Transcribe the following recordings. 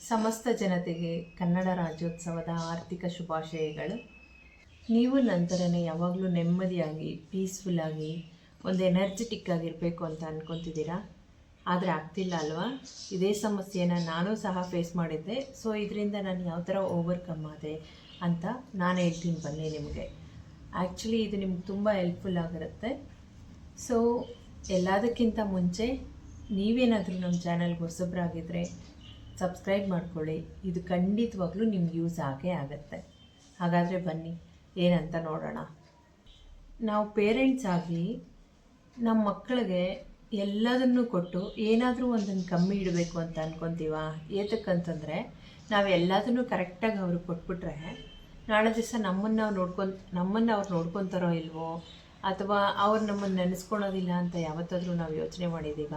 ಸಮಸ್ತ ಜನತೆಗೆ ಕನ್ನಡ ರಾಜ್ಯೋತ್ಸವದ ಆರ್ಥಿಕ ಶುಭಾಶಯಗಳು. ನೀವು ನಂತರನೇ ಯಾವಾಗಲೂ ನೆಮ್ಮದಿಯಾಗಿ ಪೀಸ್ಫುಲ್ಲಾಗಿ ಒಂದು ಎನರ್ಜೆಟಿಕ್ ಆಗಿರಬೇಕು ಅಂತ ಅಂದ್ಕೊತಿದ್ದೀರಾ. ಆದರೆ ಆಗ್ತಿಲ್ಲ ಅಲ್ವಾ? ಇದೇ ಸಮಸ್ಯೆನ ನಾನು ಸಹ ಫೇಸ್ ಮಾಡಿದ್ದೆ. ಸೊ ಇದರಿಂದ ನಾನು ಯಾವ ಥರ ಓವರ್ಕಮ್ ಆದೆ ಅಂತ ನಾನು ಹೇಳ್ತೀನಿ ಬನ್ನಿ ನಿಮಗೆ. ಆ್ಯಕ್ಚುಲಿ ಇದು ನಿಮ್ಗೆ ತುಂಬ ಹೆಲ್ಪ್ಫುಲ್ ಆಗಿರುತ್ತೆ. ಸೊ ಎಲ್ಲದಕ್ಕಿಂತ ಮುಂಚೆ ನೀವೇನಾದರೂ ನಮ್ಮ ಚಾನಲ್ಗೆ ಹೊಸಬ್ರಾಗಿದ್ದರೆ ಸಬ್ಸ್ಕ್ರೈಬ್ ಮಾಡ್ಕೊಳ್ಳಿ. ಇದು ಖಂಡಿತವಾಗ್ಲೂ ನಿಮ್ಗೆ ಯೂಸ್ ಆಗೇ ಆಗುತ್ತೆ. ಹಾಗಾದರೆ ಬನ್ನಿ ಏನಂತ ನೋಡೋಣ. ನಾವು ಪೇರೆಂಟ್ಸ್ ಆಗಿ ನಮ್ಮ ಮಕ್ಕಳಿಗೆ ಎಲ್ಲದನ್ನೂ ಕೊಟ್ಟು ಏನಾದರೂ ಒಂದನ್ನು ಕಮ್ಮಿ ಇಡಬೇಕು ಅಂತ ಅಂದ್ಕೊತೀವ. ಏತಕ್ಕಂತಂದರೆ ನಾವು ಎಲ್ಲದನ್ನೂ ಕರೆಕ್ಟಾಗಿ ಅವ್ರಿಗೆ ಕೊಟ್ಬಿಟ್ರೆ ನಾಳೆ ದಿವಸ ನಮ್ಮನ್ನು ಅವ್ರು ನೋಡ್ಕೊತಾರೋ ಇಲ್ವೋ, ಅಥವಾ ಅವ್ರು ನಮ್ಮನ್ನು ನೆನೆಸ್ಕೊಳೋದಿಲ್ಲ ಅಂತ ಯಾವತ್ತಾದರೂ ನಾವು ಯೋಚನೆ ಮಾಡಿದ್ದೀವ?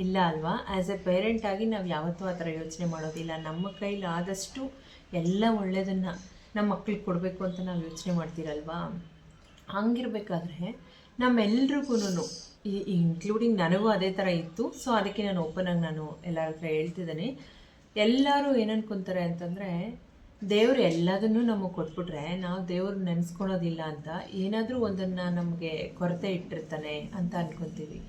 ಇಲ್ಲ ಅಲ್ವಾ? ಆ್ಯಸ್ ಎ ಪೇರೆಂಟಾಗಿ ನಾವು ಯಾವತ್ತೂ ಆ ಥರ ಯೋಚನೆ ಮಾಡೋದಿಲ್ಲ. ನಮ್ಮ ಕೈಲಿ ಆದಷ್ಟು ಎಲ್ಲ ಒಳ್ಳೆಯದನ್ನು ನಮ್ಮ ಮಕ್ಳಿಗೆ ಕೊಡಬೇಕು ಅಂತ ನಾವು ಯೋಚನೆ ಮಾಡ್ತೀರಲ್ವಾ? ಹಂಗಿರ್ಬೇಕಾದ್ರೆ ನಮ್ಮೆಲ್ರಿಗೂ, ಇನ್ಕ್ಲೂಡಿಂಗ್ ನನಗೂ ಅದೇ ಥರ ಇತ್ತು. ಸೊ ಅದಕ್ಕೆ ನಾನು ಓಪನಾಗಿ ಎಲ್ಲರ ಹತ್ರ ಹೇಳ್ತಿದ್ದೇನೆ. ಎಲ್ಲರೂ ಏನನ್ಕೊತಾರೆ ಅಂತಂದರೆ, ದೇವರು ಎಲ್ಲದನ್ನೂ ನಮಗೆ ಕೊಟ್ಬಿಟ್ರೆ ನಾವು ದೇವ್ರು ನೆನೆಸ್ಕೊಳೋದಿಲ್ಲ ಅಂತ, ಏನಾದರೂ ಒಂದನ್ನು ನಮಗೆ ಕೊರತೆ ಇಟ್ಟಿರ್ತಾನೆ ಅಂತ ಅಂದ್ಕೊತೀವಿ.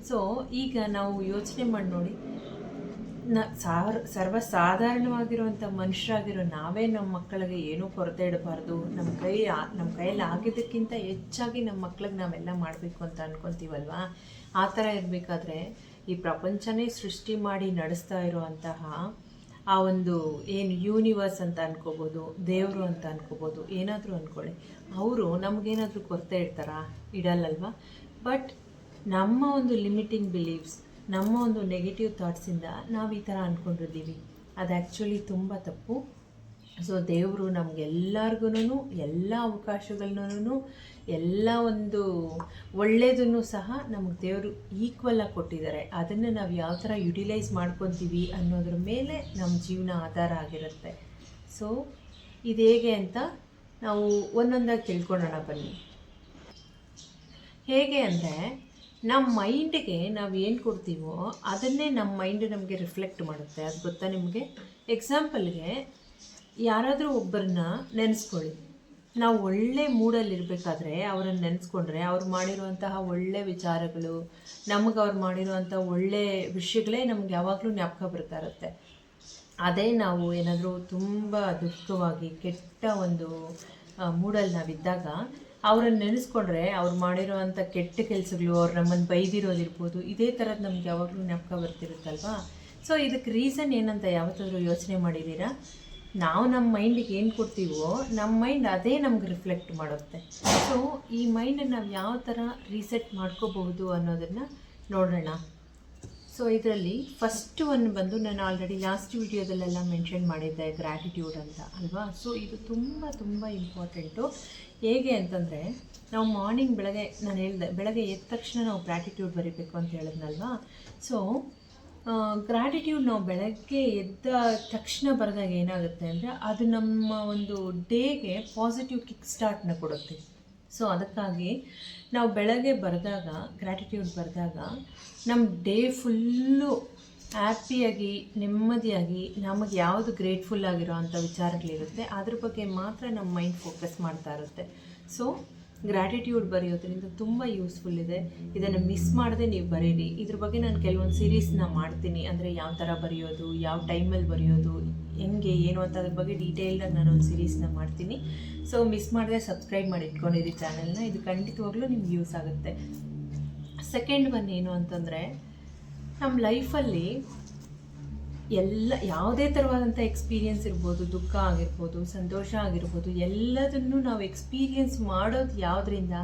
ಸೊ ಈಗ ನಾವು ಯೋಚನೆ ಮಾಡಿ ನೋಡಿ, ಸರ್ವಸಾಧಾರಣವಾಗಿರುವಂಥ ಮನುಷ್ಯರಾಗಿರೋ ನಾವೇ ನಮ್ಮ ಮಕ್ಕಳಿಗೆ ಏನೂ ಕೊರತೆ ಇಡಬಾರ್ದು, ನಮ್ಮ ಕೈಯಲ್ಲಿ ಆಗಿದ್ದಕ್ಕಿಂತ ಹೆಚ್ಚಾಗಿ ನಮ್ಮ ಮಕ್ಳಿಗೆ ನಾವೆಲ್ಲ ಮಾಡಬೇಕು ಅಂತ ಅಂದ್ಕೊತೀವಲ್ವಾ? ಆ ಥರ ಇರಬೇಕಾದ್ರೆ ಈ ಪ್ರಪಂಚನೇ ಸೃಷ್ಟಿ ಮಾಡಿ ನಡೆಸ್ತಾ ಇರುವಂತಹ ಆ ಒಂದು ಏನು ಯೂನಿವರ್ಸ್ ಅಂತ ಅನ್ಕೋಬೋದು, ದೇವರು ಅಂತ ಅನ್ಕೋಬೋದು, ಏನಾದರೂ ಅಂದ್ಕೊಳ್ಳಿ, ಅವರು ನಮಗೇನಾದರೂ ಕೊರತೆ ಇಡ್ತಾರಾ? ಇಡಲ್ಲಲ್ವ? ಬಟ್ ನಮ್ಮ ಒಂದು ಲಿಮಿಟಿಂಗ್ ಬಿಲೀವ್ಸ್, ನಮ್ಮ ಒಂದು ನೆಗೆಟಿವ್ ಥಾಟ್ಸಿಂದ ನಾವು ಈ ಥರ ಅಂದ್ಕೊಂಡಿದ್ದೀವಿ. ಅದು ಆ್ಯಕ್ಚುಲಿ ತುಂಬ ತಪ್ಪು. ಸೊ ದೇವರು ನಮಗೆಲ್ಲರಿಗೂ ಎಲ್ಲ ಅವಕಾಶಗಳನ್ನೂ ಎಲ್ಲ ಒಂದು ಒಳ್ಳೆಯದನ್ನು ಸಹ ನಮಗೆ ದೇವರು ಈಕ್ವಲಾಗಿ ಕೊಟ್ಟಿದ್ದಾರೆ. ಅದನ್ನು ನಾವು ಯಾವ ಥರ ಯುಟಿಲೈಸ್ ಮಾಡ್ಕೊತೀವಿ ಅನ್ನೋದ್ರ ಮೇಲೆ ನಮ್ಮ ಜೀವನ ಆಧಾರ ಆಗಿರುತ್ತೆ. ಸೊ ಇದು ಹೇಗೆ ಅಂತ ನಾವು ಒಂದೊಂದಾಗಿ ತಿಳ್ಕೊಳ್ಳೋಣ ಬನ್ನಿ. ಹೇಗೆ ಅಂದರೆ, ನಮ್ಮ ಮೈಂಡಿಗೆ ನಾವು ಏನು ಕೊಡ್ತೀವೋ ಅದನ್ನೇ ನಮ್ಮ ಮೈಂಡ್ ನಮಗೆ ರಿಫ್ಲೆಕ್ಟ್ ಮಾಡುತ್ತೆ. ಅದು ಗೊತ್ತಾ ನಿಮಗೆ? ಎಕ್ಸಾಂಪಲ್ಗೆ, ಯಾರಾದರೂ ಒಬ್ಬರನ್ನ ನೆನೆಸ್ಕೊಳ್ಳಿ. ನಾವು ಒಳ್ಳೆ ಮೂಡಲ್ಲಿರಬೇಕಾದ್ರೆ ಅವರನ್ನು ನೆನೆಸ್ಕೊಂಡ್ರೆ ಅವ್ರು ಮಾಡಿರುವಂತಹ ಒಳ್ಳೆ ವಿಚಾರಗಳು, ನಮಗೆ ಅವ್ರು ಮಾಡಿರುವಂಥ ಒಳ್ಳೆ ವಿಷಯಗಳೇ ನಮ್ಗೆ ಯಾವಾಗಲೂ ಜ್ಞಾಪಕ ಬರ್ತಾ ಇರುತ್ತೆ. ಅದೇ ನಾವು ಏನಾದರೂ ತುಂಬ ದುಃಖವಾಗಿ ಕೆಟ್ಟ ಒಂದು ಮೂಡಲ್ಲಿ ನಾವಿದ್ದಾಗ ಅವ್ರನ್ನ ನೆನೆಸ್ಕೊಂಡ್ರೆ ಅವ್ರು ಮಾಡಿರೋವಂಥ ಕೆಟ್ಟ ಕೆಲಸಗಳು, ಅವ್ರು ನಮ್ಮನ್ನು ಬೈದಿರೋದಿರ್ಬೋದು, ಇದೇ ಥರದ್ದು ನಮ್ಗೆ ಯಾವಾಗಲೂ ಜ್ಞಾಪಕ ಬರ್ತಿರುತ್ತಲ್ವಾ? ಸೊ ಇದಕ್ಕೆ ರೀಸನ್ ಏನಂತ ಯಾವತ್ತಾದರೂ ಯೋಚನೆ ಮಾಡಿದ್ದೀರಾ? ನಾವು ನಮ್ಮ ಮೈಂಡಿಗೆ ಏನು ಕೊಡ್ತೀವೋ ನಮ್ಮ ಮೈಂಡ್ ಅದೇ ನಮ್ಗೆ ರಿಫ್ಲೆಕ್ಟ್ ಮಾಡುತ್ತೆ. ಸೊ ಈ ಮೈಂಡನ್ನು ನಾವು ಯಾವ ಥರ ರೀಸೆಟ್ ಮಾಡ್ಕೋಬಹುದು ಅನ್ನೋದನ್ನು ನೋಡೋಣ. ಸೊ ಇದರಲ್ಲಿ ಫಸ್ಟ್ ಒಂದು ಬಂದು, ನಾನು ಆಲ್ರೆಡಿ ಲಾಸ್ಟ್ ವಿಡಿಯೋದಲ್ಲೆಲ್ಲ ಮೆನ್ಷನ್ ಮಾಡಿದ್ದೆ, ಗ್ರ್ಯಾಟಿಟ್ಯೂಡ್ ಅಂತ ಅಲ್ವಾ? ಸೊ ಇದು ತುಂಬ ತುಂಬ ಇಂಪಾರ್ಟೆಂಟು. ಹೇಗೆ ಅಂತಂದರೆ, ನಾವು ಮಾರ್ನಿಂಗ್ ನಾನು ಹೇಳಿದೆ, ಬೆಳಗ್ಗೆ ಎದ್ದ ತಕ್ಷಣ ನಾವು ಗ್ರ್ಯಾಟಿಟ್ಯೂಡ್ ಬರೀಬೇಕು ಅಂತ ಹೇಳಿದ್ನಲ್ವಾ? ಸೊ ಗ್ರ್ಯಾಟಿಟ್ಯೂಡ್ ನಾವು ಬೆಳಗ್ಗೆ ಎದ್ದ ತಕ್ಷಣ ಬರೆದಾಗ ಏನಾಗುತ್ತೆ ಅಂದರೆ, ಅದು ನಮ್ಮ ಒಂದು ಡೇಗೆ ಪಾಸಿಟಿವ್ ಕಿಕ್ ಸ್ಟಾರ್ಟ್ನ ಕೊಡುತ್ತೆ. ಸೊ ಅದಕ್ಕಾಗಿ ನಾವು ಬೆಳಗ್ಗೆ ಬರೆದಾಗ, ಗ್ರ್ಯಾಟಿಟ್ಯೂಡ್ ಬರೆದಾಗ ನಮ್ಮ ಡೇ ಫುಲ್ಲು ಹ್ಯಾಪಿಯಾಗಿ ನೆಮ್ಮದಿಯಾಗಿ ನಮಗೆ ಯಾವುದು ಗ್ರೇಟ್ಫುಲ್ ಆಗಿರೋ ಅಂಥ ವಿಚಾರಗಳಿರುತ್ತೆ ಅದ್ರ ಬಗ್ಗೆ ಮಾತ್ರ ನಮ್ಮ ಮೈಂಡ್ ಫೋಕಸ್ ಮಾಡ್ತಾ ಇರುತ್ತೆ. ಸೊ ಗ್ರ್ಯಾಟಿಟ್ಯೂಡ್ ಬರೆಯೋದ್ರಿಂದ ತುಂಬ ಯೂಸ್ಫುಲ್ ಇದೆ. ಇದನ್ನು ಮಿಸ್ ಮಾಡದೆ ನೀವು ಬರೀರಿ. ಇದ್ರ ಬಗ್ಗೆ ನಾನು ಕೆಲವೊಂದು ಸೀರೀಸ್ನ ಮಾಡ್ತೀನಿ. ಅಂದರೆ ಯಾವ ಥರ ಬರೆಯೋದು, ಯಾವ ಟೈಮಲ್ಲಿ ಬರೆಯೋದು, ಹೆಂಗೆ ಏನು ಅಂತ ಅದ್ರ ಬಗ್ಗೆ ಡೀಟೇಲ್ಡಾಗಿ ನಾನೊಂದು ಸೀರೀಸ್ನ ಮಾಡ್ತೀನಿ. ಸೊ ಮಿಸ್ ಮಾಡದೆ ಸಬ್ಸ್ಕ್ರೈಬ್ ಮಾಡಿ ಇಟ್ಕೊಂಡಿರಿ ಚಾನಲ್ನ. ಇದು ಖಂಡಿತವಾಗ್ಲೂ ನಿಮ್ಗೆ ಯೂಸ್ ಆಗುತ್ತೆ. ಸೆಕೆಂಡ್ ಒನ್ ಏನು ಅಂತಂದರೆ, ನಮ್ಮ ಲೈಫಲ್ಲಿ ಯಾವುದೇ ಥರವಾದಂಥ ಎಕ್ಸ್ಪೀರಿಯೆನ್ಸ್ ಇರ್ಬೋದು, ದುಃಖ ಆಗಿರ್ಬೋದು, ಸಂತೋಷ ಆಗಿರ್ಬೋದು, ಎಲ್ಲದನ್ನು ನಾವು ಎಕ್ಸ್ಪೀರಿಯೆನ್ಸ್ ಮಾಡೋದು ಯಾವುದರಿಂದ?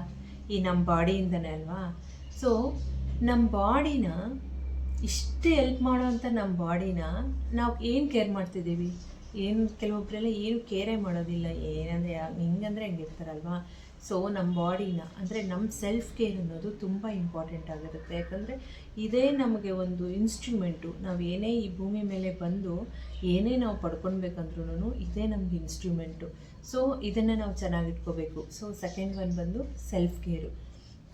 ಈ ನಮ್ಮ ಬಾಡಿಯಿಂದನೇ ಅಲ್ವಾ? ಸೊ ನಮ್ಮ ಬಾಡಿನ ಇಷ್ಟು ಹೆಲ್ಪ್ ಮಾಡೋವಂಥ ನಮ್ಮ ಬಾಡಿನ ನಾವು ಏನು ಕೇರ್ ಮಾಡ್ತಿದ್ದೀವಿ? ಕೆಲವೊಬ್ಬರೆಲ್ಲ ಏನು ಕೇರೇ ಮಾಡೋದಿಲ್ಲ. ಏನಂದರೆ ಹಿಂಗಂದರೆ ಹೆಂಗಿರ್ತಾರಲ್ವಾ? ಸೊ ನಮ್ಮ ಬಾಡಿನ, ಅಂದರೆ ನಮ್ಮ ಸೆಲ್ಫ್ ಕೇರ್ ಅನ್ನೋದು ತುಂಬ ಇಂಪಾರ್ಟೆಂಟ್ ಆಗಿರುತ್ತೆ. ಯಾಕಂದರೆ ಇದೇ ನಮಗೆ ಒಂದು ಇನ್ಸ್ಟ್ರೂಮೆಂಟು. ನಾವು ಏನೇ ಈ ಭೂಮಿ ಮೇಲೆ ಬಂದು ಏನೇ ನಾವು ಪಡ್ಕೊಳ್ಬೇಕಂದ್ರೂ ಇದೇ ನಮ್ಗೆ ಇನ್ಸ್ಟ್ರೂಮೆಂಟು. ಸೊ ಇದನ್ನು ನಾವು ಚೆನ್ನಾಗಿಟ್ಕೋಬೇಕು. ಸೊ ಸೆಕೆಂಡ್ ಒನ್ ಬಂದು ಸೆಲ್ಫ್ ಕೇರು.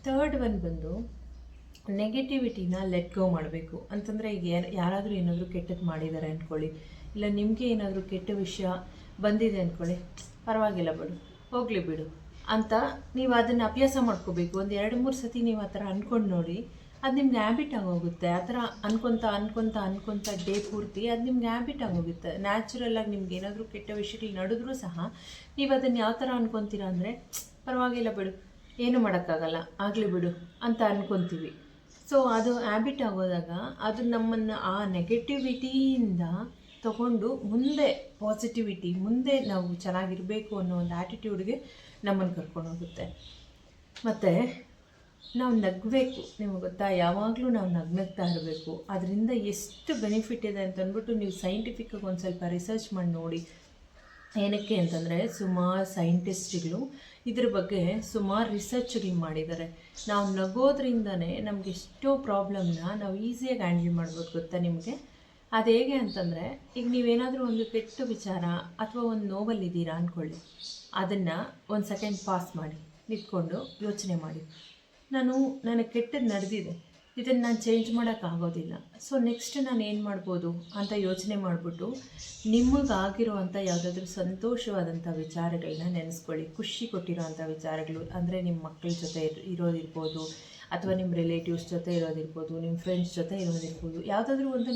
ಥರ್ಡ್ ಒನ್ ಬಂದು ನೆಗೆಟಿವಿಟಿನ ಲೆಟ್ ಗೋ ಮಾಡಬೇಕು. ಅಂತಂದರೆ ಈಗ ಯಾರಾದರೂ ಏನಾದರೂ ಕೆಟ್ಟದ್ದು ಮಾಡಿದ್ದಾರೆ ಅಂದ್ಕೊಳ್ಳಿ, ಇಲ್ಲ ನಿಮಗೆ ಏನಾದರೂ ಕೆಟ್ಟ ವಿಷಯ ಬಂದಿದೆ ಅಂದ್ಕೊಳ್ಳಿ, ಪರವಾಗಿಲ್ಲ ಬಿಡು, ಹೋಗಲಿ ಬಿಡು ಅಂತ ನೀವು ಅದನ್ನು ಅಭ್ಯಾಸ ಮಾಡ್ಕೋಬೇಕು. ಒಂದು 2-3 ಸತಿ ನೀವು ಆ ಥರ ಅಂದ್ಕೊಂಡು ನೋಡಿ, ಅದು ನಿಮ್ಗೆ ಹ್ಯಾಬಿಟ್ ಆಗೋಗುತ್ತೆ. ಆ ಥರ ಅನ್ಕೊತ ಡೇ ಪೂರ್ತಿ ಅದು ನಿಮ್ಗೆ ಹ್ಯಾಬಿಟ್ ಆಗೋಗುತ್ತೆ. ನ್ಯಾಚುರಲಾಗಿ ನಿಮ್ಗೆ ಏನಾದರೂ ಕೆಟ್ಟ ವಿಷಯಗಳು ನಡೆದ್ರೂ ಸಹ ನೀವು ಅದನ್ನು ಯಾವ ಥರ ಅನ್ಕೊತೀರ ಅಂದರೆ, ಪರವಾಗಿಲ್ಲ ಬಿಡು, ಏನು ಮಾಡೋಕ್ಕಾಗಲ್ಲ, ಆಗಲಿ ಬಿಡು ಅಂತ ಅನ್ಕೊತೀವಿ. ಸೊ ಅದು ಹ್ಯಾಬಿಟ್ ಆಗೋದಾಗ ಅದು ನಮ್ಮನ್ನು ಆ ನೆಗೆಟಿವಿಟಿಯಿಂದ ತಗೊಂಡು ಮುಂದೆ ಪಾಸಿಟಿವಿಟಿ, ಮುಂದೆ ನಾವು ಚೆನ್ನಾಗಿರಬೇಕು ಅನ್ನೋ ಒಂದು ಆ್ಯಟಿಟ್ಯೂಡ್ಗೆ ನಮ್ಮನ್ನು ಕರ್ಕೊಂಡು ಹೋಗುತ್ತೆ. ಮತ್ತು ನಾವು ನಗಬೇಕು, ನಿಮಗೆ ಗೊತ್ತಾ, ಯಾವಾಗಲೂ ನಾವು ನಗ್ನಗ್ತಾ ಇರಬೇಕು. ಅದರಿಂದ ಎಷ್ಟು ಬೆನಿಫಿಟ್ ಇದೆ ಅಂತ ಅಂದ್ಬಿಟ್ಟು ನೀವು ಸೈಂಟಿಫಿಕ್ಕಾಗಿ ಒಂದು ಸ್ವಲ್ಪ ರಿಸರ್ಚ್ ಮಾಡಿ ನೋಡಿ. ಏನಕ್ಕೆ ಅಂತಂದರೆ ಸುಮಾರು ಸೈಂಟಿಸ್ಟ್ಗಳು ಇದ್ರ ಬಗ್ಗೆ ಸುಮಾರು ರಿಸರ್ಚ್ಗಳು ಮಾಡಿದ್ದಾರೆ. ನಾವು ನಗೋದ್ರಿಂದನೇ ನಮಗೆ ಎಷ್ಟೋ ಪ್ರಾಬ್ಲಮ್ನ ನಾವು ಈಸಿಯಾಗಿ ಹ್ಯಾಂಡಲ್ ಮಾಡ್ಬೋದು, ಗೊತ್ತಾ ನಿಮಗೆ. ಅದು ಹೇಗೆ ಅಂತಂದರೆ, ಈಗ ನೀವೇನಾದರೂ ಒಂದು ಕೆಟ್ಟ ವಿಚಾರ ಅಥವಾ ಒಂದು ನೋವಲ್ಲಿದ್ದೀರಾ ಅಂದ್ಕೊಳ್ಳಿ, ಅದನ್ನು ಒಂದು ಸೆಕೆಂಡ್ ಪಾಸ್ ಮಾಡಿ ನಿಂತ್ಕೊಂಡು ಯೋಚನೆ ಮಾಡಿ, ನನಗೆ ಕೆಟ್ಟದ್ದು ನಡೆದಿದೆ, ಇದನ್ನು ನಾನು ಚೇಂಜ್ ಮಾಡೋಕ್ಕಾಗೋದಿಲ್ಲ, ಸೊ ನೆಕ್ಸ್ಟ್ ನಾನು ಏನು ಮಾಡ್ಬೋದು ಅಂತ ಯೋಚನೆ ಮಾಡಿಬಿಟ್ಟು ನಿಮಗಾಗಿರುವಂಥ ಯಾವುದಾದ್ರೂ ಸಂತೋಷವಾದಂಥ ವಿಚಾರಗಳನ್ನ ನೆನೆಸ್ಕೊಳ್ಳಿ. ಖುಷಿ ಕೊಟ್ಟಿರೋವಂಥ ವಿಚಾರಗಳು ಅಂದರೆ ನಿಮ್ಮ ಮಕ್ಕಳ ಜೊತೆ ಇರೋದಿರ್ಬೋದು, ಅಥವಾ ನಿಮ್ಮ ರಿಲೇಟಿವ್ಸ್ ಜೊತೆ ಇರೋದಿರ್ಬೋದು, ನಿಮ್ಮ ಫ್ರೆಂಡ್ಸ್ ಜೊತೆ ಇರೋದಿರ್ಬೋದು, ಯಾವುದಾದ್ರೂ ಒಂದು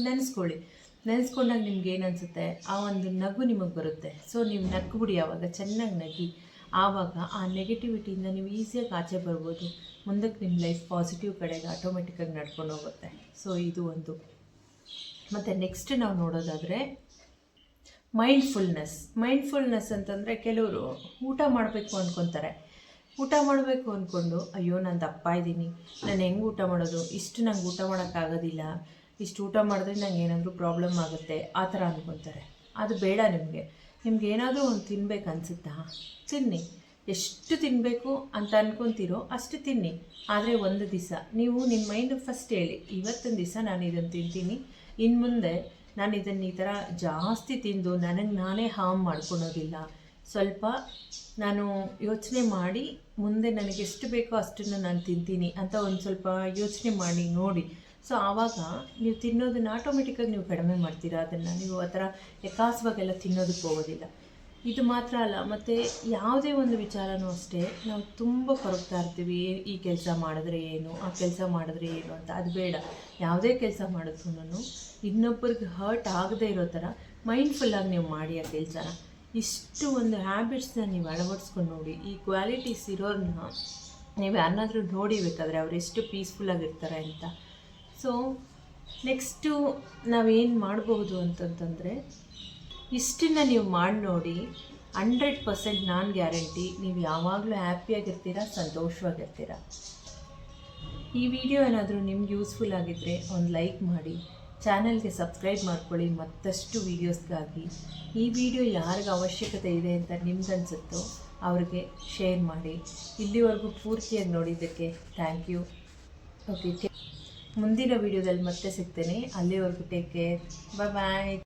ನೆನೆಸ್ಕೊಂಡಾಗ ನಿಮ್ಗೆ ಏನು ಅನಿಸುತ್ತೆ, ಆ ಒಂದು ನಗು ನಿಮಗೆ ಬರುತ್ತೆ. ಸೊ ನೀವು ನಗ್ಬಿಡಿ, ಆವಾಗ ಚೆನ್ನಾಗಿ ನಗಿ. ಆವಾಗ ಆ ನೆಗೆಟಿವಿಟಿಯಿಂದ ನೀವು ಈಸಿಯಾಗಿ ಆಚೆ ಬರ್ಬೋದು. ಮುಂದಕ್ಕೆ ನಿಮ್ಮ ಲೈಫ್ ಪಾಸಿಟಿವ್ ಕಡೆಗೆ ಆಟೋಮೆಟಿಕ್ಕಾಗಿ ನಡ್ಕೊಂಡು ಹೋಗುತ್ತೆ. ಸೊ ಇದು ಒಂದು. ಮತ್ತು ನೆಕ್ಸ್ಟ್ ನಾವು ನೋಡೋದಾದರೆ ಮೈಂಡ್ಫುಲ್ನೆಸ್ ಅಂತಂದರೆ, ಕೆಲವರು ಊಟ ಮಾಡಬೇಕು ಅಂದ್ಕೊತಾರೆ. ಊಟ ಮಾಡಬೇಕು ಅಂದ್ಕೊಂಡು, ಅಯ್ಯೋ ನಾನು ದಪ್ಪ ಇದ್ದೀನಿ, ನಾನು ಹೆಂಗೆ ಊಟ ಮಾಡೋದು, ಇಷ್ಟು ನಂಗೆ ಊಟ ಮಾಡೋಕ್ಕಾಗೋದಿಲ್ಲ, ಇಷ್ಟು ಊಟ ಮಾಡಿದ್ರೆ ನಂಗೆ ಏನಾದರೂ ಪ್ರಾಬ್ಲಮ್ ಆಗುತ್ತೆ, ಆ ಥರ ಅಂದ್ಕೊತಾರೆ. ಅದು ಬೇಡ. ನಿಮ್ಗೆ ಏನಾದರೂ ಒಂದು ತಿನ್ಬೇಕು ಅನಿಸುತ್ತಾ, ತಿನ್ನಿ. ಎಷ್ಟು ತಿನ್ನಬೇಕು ಅಂತ ಅಂದ್ಕೊತೀರೋ ಅಷ್ಟು ತಿನ್ನಿ. ಆದರೆ ಒಂದು ದಿವಸ ನೀವು ನಿಮ್ಮ ಮೈಂಡ್ ಫಸ್ಟ್ ಹೇಳಿ, ಇವತ್ತೊಂದು ದಿವಸ ನಾನು ಇದನ್ನು ತಿಂತೀನಿ, ಇನ್ನು ಮುಂದೆ ನಾನು ಇದನ್ನು ಈ ಥರ ಜಾಸ್ತಿ ತಿಂದು ನನಗೆ ನಾನೇ ಹಾರ್ಮ್ ಮಾಡ್ಕೊಳೋದಿಲ್ಲ, ಸ್ವಲ್ಪ ನಾನು ಯೋಚನೆ ಮಾಡಿ ಮುಂದೆ ನನಗೆ ಎಷ್ಟು ಬೇಕೋ ಅಷ್ಟನ್ನು ನಾನು ತಿಂತೀನಿ ಅಂತ ಒಂದು ಸ್ವಲ್ಪ ಯೋಚನೆ ಮಾಡಿ ನೋಡಿ. ಸೊ ಆವಾಗ ನೀವು ತಿನ್ನೋದನ್ನು ಆಟೋಮೆಟಿಕ್ಕಾಗಿ ನೀವು ಕಡಿಮೆ ಮಾಡ್ತೀರಾ. ಅದನ್ನು ನೀವು ಆ ಥರ ಯಥಾಸವಾಗೆಲ್ಲ ತಿನ್ನೋದಕ್ಕೆ ಹೋಗೋದಿಲ್ಲ. ಇದು ಮಾತ್ರ ಅಲ್ಲ, ಮತ್ತು ಯಾವುದೇ ಒಂದು ವಿಚಾರನೂ ಅಷ್ಟೇ, ನಾವು ತುಂಬ ಕೊರಗ್ತಾ ಇರ್ತೀವಿ, ಈ ಕೆಲಸ ಮಾಡಿದ್ರೆ ಏನು, ಆ ಕೆಲಸ ಮಾಡಿದ್ರೆ ಏನು ಅಂತ. ಅದು ಬೇಡ. ಯಾವುದೇ ಕೆಲಸ ಮಾಡಿದ್ರೂ ಇನ್ನೊಬ್ಬರಿಗೆ ಹರ್ಟ್ ಆಗದೇ ಇರೋ ಥರ ಮೈಂಡ್ಫುಲ್ಲಾಗಿ ನೀವು ಮಾಡಿ ಆ ಕೆಲಸನ. ಇಷ್ಟು ಒಂದು ಹ್ಯಾಬಿಟ್ಸ್ನ ನೀವು ಅಳವಡಿಸ್ಕೊಂಡು ನೋಡಿ. ಈ ಕ್ವಾಲಿಟೀಸ್ ಇರೋರನ್ನ ನೀವು ಯಾರನ್ನಾದ್ರೂ ನೋಡಿಬೇಕಾದ್ರೆ ಅವ್ರು ಎಷ್ಟು ಪೀಸ್ಫುಲ್ಲಾಗಿರ್ತಾರೆ ಅಂತ. ಸೊ ನೆಕ್ಸ್ಟು ನಾವೇನು ಮಾಡಬಹುದು ಅಂತಂತಂದರೆ, ಇಷ್ಟನ್ನು ನೀವು ಮಾಡಿ ನೋಡಿ, 100% ನಾನು ಗ್ಯಾರಂಟಿ ನೀವು ಯಾವಾಗಲೂ ಹ್ಯಾಪಿಯಾಗಿರ್ತೀರ, ಸಂತೋಷವಾಗಿರ್ತೀರ. ಈ ವಿಡಿಯೋ ಏನಾದರೂ ನಿಮ್ಗೆ ಯೂಸ್ಫುಲ್ ಆಗಿದ್ದರೆ ಒಂದು ಲೈಕ್ ಮಾಡಿ, ಚಾನಲ್ಗೆ ಸಬ್ಸ್ಕ್ರೈಬ್ ಮಾಡ್ಕೊಳ್ಳಿ ಮತ್ತಷ್ಟು ವೀಡಿಯೋಸ್ಗಾಗಿ. ಈ ವಿಡಿಯೋ ಯಾರಿಗೆ ಅವಶ್ಯಕತೆ ಇದೆ ಅಂತ ನಿಮ್ಗನ್ಸುತ್ತೋ ಅವ್ರಿಗೆ ಶೇರ್ ಮಾಡಿ. ಇಲ್ಲಿವರೆಗೂ ಪೂರ್ತಿಯಾಗಿ ನೋಡಿದ್ದಕ್ಕೆ ಥ್ಯಾಂಕ್ ಯು. ಓಕೆ, ಮುಂದಿನ ವಿಡಿಯೋದಲ್ಲಿ ಮತ್ತೆ ಸಿಗ್ತೇನೆ. ಅಲ್ಲಿವರೆಗೂ ಟೇಕ್ ಕೇರ್, ಬಾಯ್.